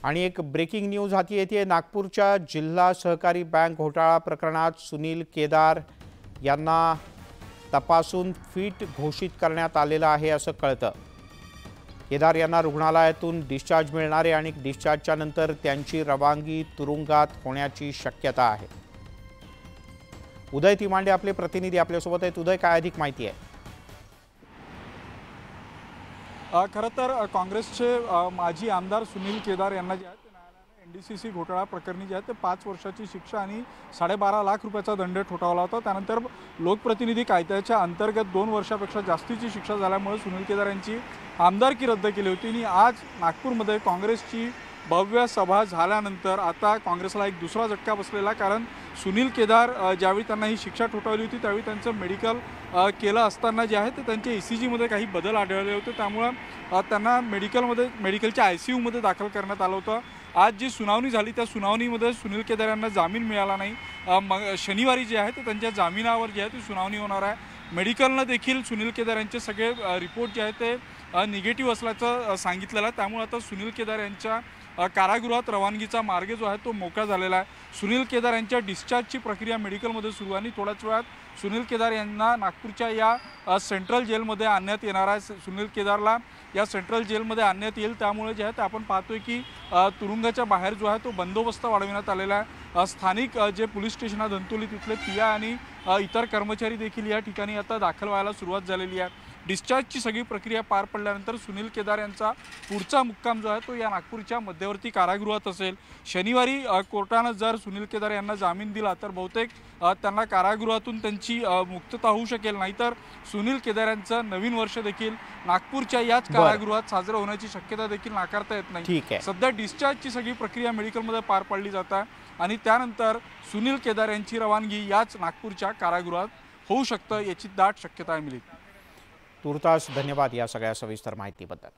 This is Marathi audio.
आणि एक ब्रेकिंग न्यूज हाती येते। नागपूरच्या जिल्हा सहकारी बँक घोटाळा प्रकरणात सुनील केदार यांना तपासून फिट घोषित करण्यात आलेलं आहे असं कळतं। केदार यांना रुग्णालयातून डिस्चार्ज मिळणार आहे आणि डिस्चार्जच्या नंतर त्यांची रवानगी तुरुंगात होण्याची शक्यता आहे। उदय तिमांडे आपले प्रतिनिधी आपल्यासोबत आहेत। उदय, काय अधिक माहिती आहे? खरं तर काँग्रेसचे माजी आमदार सुनील केदार यांना जे आहे ते न्यायालयाने एनडीसीसी घोटाळा प्रकरणी जे आहे ते 5 वर्षाची शिक्षा आणि 12.5 लाख रुपयाचा दंड ठोठावला होता। त्यानंतर लोकप्रतिनिधी कायद्याच्या अंतर्गत 2 वर्षापेक्षा जास्तीची शिक्षा झाल्यामुळे सुनील केदार यांची आमदारकी रद्द केली होती आणि आज नागपूरमध्ये काँग्रेसची भव्य सभा झाल्यानंतर आता काँग्रेसला एक दुसरा झटका बसलेला, कारण सुनील केदार ज्यावेळी त्यांना ही शिक्षा ठोठावली होती त्यावेळी त्यांचं मेडिकल केलं असताना जे आहे ते त्यांच्या ECG मध्ये काही बदल आढळले होते, त्यामुळे त्यांना मेडिकलच्या ICU मध्ये दाखल करण्यात आलं होतं। आज जी सुनावणी झाली त्या सुनावणीमध्ये सुनील केदार यांना जामीन मिळाला नाही। शनिवारी जे आहे ते त्यांच्या जामिनावर जे आहे ती सुनावणी होणार आहे। मेडिकलनं देखील सुनील केदार यांचे सगळे रिपोर्ट जे आहेत ते निगेटिव्ह असल्याचं सांगितलेलं आहे, त्यामुळे आता सुनील केदार यांच्या कारागृहात रवानगीचा मार्ग जो आहे तो मोकळा झालेला आहे। सुनील केदार यांच्या डिस्चार्जची प्रक्रिया मेडिकलमध्ये सुरू आहे आणि थोड्याच वेळात सुनील केदार यांना नागपूरच्या या सेंट्रल जेलमध्ये आणण्यात येणार आहे। सुनील केदारला या सेंट्रल जेलमध्ये आणण्यात येईल, त्यामुळे जे आहे ते आपण पाहतोय की तुरुंगाच्या बाहेर जो आहे तो बंदोबस्त वाढविण्यात आलेला आहे। स्थानिक जे पोलीस स्टेशन आहे धंतोली तिथले पिया आणि इतर कर्मचारी देखील या ठिकाणी आता दाखल व्हायला सुरुवात झालेली आहे। डिस्चार्जची सगळी प्रक्रिया पार पडल्यानंतर सुनील केदार यांचा पुढचा मुक्काम जो आहे तो या नागपूरच्या मध्यवर्ती कारागृहात असेल। शनिवारी कोर्टाने जर सुनील केदार यांना जामीन दिला तर बहुतेक त्यांना कारागृहातून त्यांची मुक्तता होऊ शकेल, नाहीतर सुनील केदार यांचं नवीन वर्ष देखील नागपूरच्या याच कारागृहात साजरं होण्याची शक्यता देखील नाकारता येत नाही। सध्या डिस्चार्जची सगळी प्रक्रिया मेडिकलमध्ये पार पाडली जात आहे आणि त्यानंतर सुनील केदार यांची रवानगी याच नागपूरच्या कारागृहात होऊ शकतं याची दाट शक्यता आहे। मिलिंद, तुर्तास धन्यवाद या सगळ्या सविस्तर माहितीबद्दल।